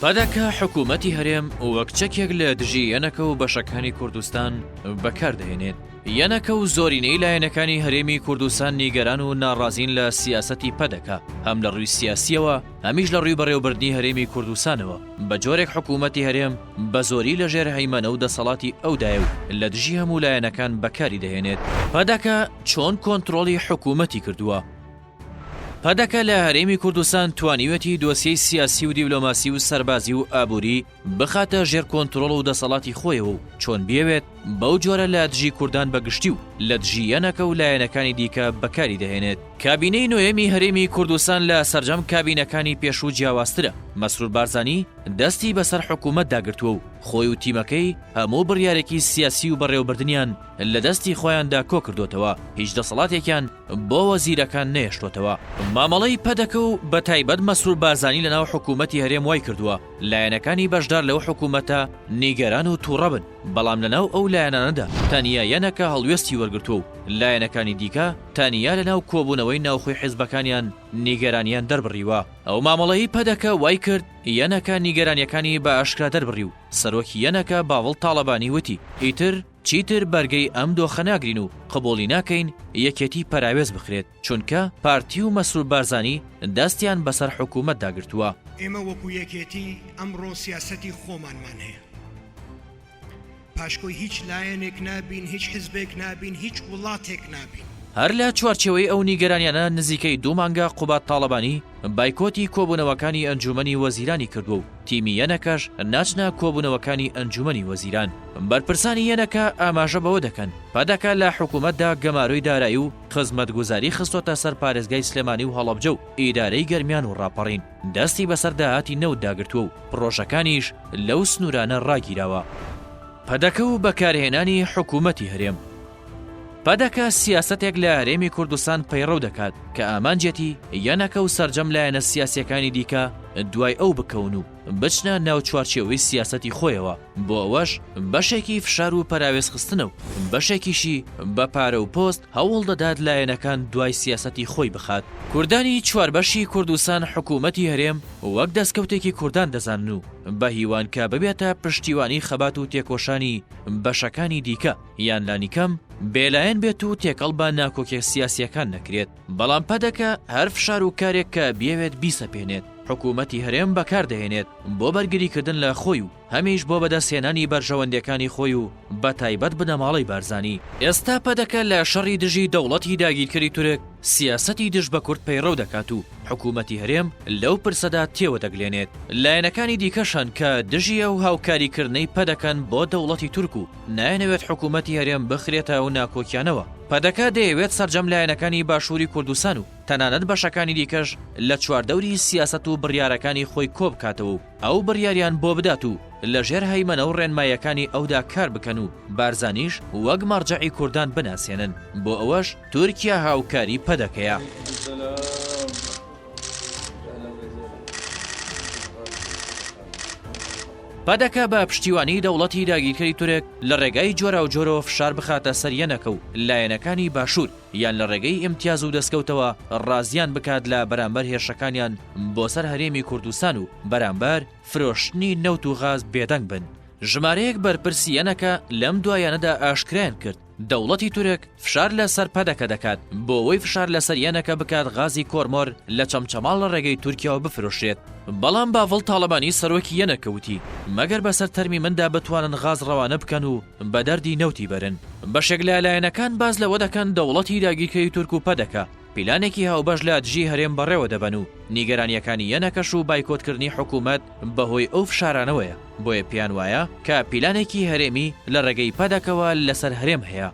پادەکە حکوومەتی هەرێم وەک چەکێک لە دژی یەنەکە و بەشەکانی کوردستان بەکاردەهێنێت. یەنەکە و زۆرینەی لایەنەکانی هەرێمی کوردستان نیگەران و ناڕازین لە سیاسەتی پەدەکە، هەم لە ڕووی سیاسیەوە هەمیش لە ڕووی بەڕێوەبردنی هەرێمی کوردستانەوە. بە جۆرێک حکوومەتی هەرێم بە زۆری لەژێر هەیمەنە و دەسەڵاتی ئەودایە و لە دژی هەموو لایەنەکان بەکاری دەهێنێت. پەدەکە چۆن کۆنتڕۆڵی حکوومەتی کردووە؟ پەدەکە لە هەرێمی کوردستان توانیوەتی دۆسیەی سیاسی و دیبلۆماسی و سەربازی و ئابووری بخاتە ژێر کۆنتڕۆڵ و دەسەڵاتی خۆیەوە و چۆن بیەوێت بەو جۆرە لە دژی کوردان بەگشتی و لە دژی یەنەکە و لایەنەکانی دیکە بەکاری دەهێنێت. کابینەی نوێمی هەرێمی کوردستان لە سەرجەم کابینەکانی پێشوو جیاوازترە. مەسرور بارزانی دەستی بەسەر حکوومەت داگرتووە و خۆی و تیمەکەی هەموو بڕیارێکی سیاسی و بەڕێوەبردنیان لە دەستی خۆیاندا کۆ کردوتەوە، هیچ دەسەڵاتێکیان بۆ وەزیرەکان نەهێشتوتەوە. مامەڵەی پەدەکە و بە تایبەت مەسرور بارزانی لەناو حکوومەتی هەرێم وای کردووە لایەنەکانی بەشدار لەو حکوومەتە نیگەران و تووڕە بن، بەڵام لەناو ئەو لایەنانەدا تەنیا یەنەکە هەڵوێستی وەرگرتووە و لایەنەکانی دیکە تەنیا لەناو کۆبوونەوەی ناوخۆی حیزبەکانیان نیگەرانیان دەربڕیوە. ئەو مامەڵەی پەدەکە وای کرد یەنەکە نیگەرانیەکانی بە ئاشکرا دەربڕی و سەرۆکی یەنەکە باوەڵ تاڵەبانی وتی ئیتر چیتر بەرگەی ئەم دۆخە ناگرین و قبوڵی ناکەین یەکێتی پەراوێز بخرێت، چونکە پارتی و مەسرور بارزانی دەستیان بەسەر حکوومەت داگرتووە. ئێمە وەکو یەکێتی ئەمڕۆ سیاسەتی خۆمانمان هەیە، پاشکۆی هیچ لایەنێک نابین، هیچ حزبێک نابین، هیچ وڵاتێک نابین. هەر لە چوارچێوەی ئەو نیگەرانیانە نزیکەی 2 مانگە قوبات تاڵەبانی بایکۆتی کۆبوونەوەکانی ئەنجومەنی وەزیرانی کردووە و تیمی یەنەکەش ناچنە کۆبوونەوەکانی ئەنجومەنی وەزیران. بەرپرسانی یەنەکە ئاماژە بەوە دەکەن پەدەکە لە حکوومەتدا گەماروی دارایی و خزمەتگوزاری خستۆتە سەر پارێزگای سلێمانی و هەڵەبجە و ئیدارەی گەرمیان و ڕاپەڕین، دەستی بەسەر داهاتی نەوت داگرتووە و پرۆژەکانیش لەو سنوورانە ڕاگیراوە. پەدەکە و بەکارهێنانی حکوومەتی هەرێم. پەدەکە سیاسەتێک لە هەرێمی کوردستان پەیڕەو دەکات کە ئامانجێتی یەنەکە و سەرجەم لایەنە سیاسیەکانی دیکە دوای ئەو بکەون و بچنە ناو چوارچێوەی سیاسەتی خۆیەوە، بۆ ئەوەش بەشێکی فشار و پەراوێز خستنە و بەشێکیشی بە پارە و پۆست هەوڵ دەدات لایەنەکان دوای سیاسەتی خۆی بخات. کوردانی چواربەشی کوردستان حکوومەتی هەرێم وەک دەستکەوتێکی کوردان دەزانن و بە هیوان کە ببێتە پشتیوانی خەبات و تێکۆشانی بەشەکانی دیکە یان لانیکەم بێلایەن بێت و تێکەڵ بە ناکۆکێ سیاسیەکان نەکرێت. بەڵام پەدەکە هەر فشار و کارێک کە بیەوێت بیسەپێنێت حکوومەتی هەرێم بەکاردەهێنێت بۆ بەرگریکردن لە خۆی و هەمیش بۆ بەدەستهێنانی بەرژەوەندەکانی خۆی و بە تایبەت بنەماڵەی بارزانی. ئێستا پەدەکە لە شەڕی دژی دەوڵەتی داگیرکەری تورک سیاسەتی دژ بە کورد پەیڕەو دەکات و حکوومەتی هەرێم لەو پرسەدا تێوە دەگلێنێت. لایەنەکانی دیکەشان کە دژی ئەو هاوکاریکردنەی پەدەکەن بۆ دەوڵەتی تورک و نایەنەوێت حکوومەتی هەرێم بخرێتە ئەو ناکۆکیانەوە. پەدەکە دەیەوێت سەرجەم لایەنەکانی باشووری کوردستان و تەنانەت بەشەکانی دیکەش لە چواردەوری سیاسەت و بڕیارەکانی خۆی کۆ بکاتەوە و ئەو بڕیاریان بۆ بدات و لە ژێر هەیمەنە و ڕێنمایەکانی ئەودا کار بکەن و بارزانیش وەک مەرجەعی کوردان بناسێنن. بۆ ئەوەش تورکیا هاوکاری پەدەکەیە. پەدەکە بە پشتیوانی دەوڵەتی داگیرکەری تورک لە ڕێگای جۆرا و جۆرەوە فشار بخاتە سەر یەنەکە و لایەنەکانی باشوور یان لە ڕێگەی ئیمتیاز و دەستکەوتەوە ڕازیان بکات لە بەرامبەر هێرشەکانیان بۆ سەر هەرێمی کوردستان و بەرامبەر فرۆشتنی نەوت و غاز بێدەنگ بن. ژمارەیەک بەرپرسی یەنەکە لەم دوایانەدا ئاشکرایان کرد دەوڵەتی تورک فشار لەسەر پەدەکە دەکات بۆ ئەوەی فشار لەسەر یەنەکە بکات غازی کۆرمۆر لە چەمچەماڵ لە ڕێگەی تورکیاوە بفرۆشرێت. بەڵام باڤڵ تاڵەبانی سەرۆکی یەنەکەوتی مەگەر بەسەر تەرمی مندا بتوانن غاز ڕەوانە بکەن و بە دەردی نەوتی بەرن. بەشێک لە لایەنەکان باز لەوە دەکەن دەوڵەتی داگیرکەری تورک و پەدەکە پیلانێکی هاوبەش لە دژی هەرێم بەڕێوە دەبەن و نیگەرانیەکانی یەنەکەش و بایکۆتکردنی حکوومەت بەهۆی ئەو فشارانەوەیە. بۆیە پیان وایە کە پیلانێکی هەرێمی لە ڕێگەی پەدەکەوە لەسەر هەرێم هەیە.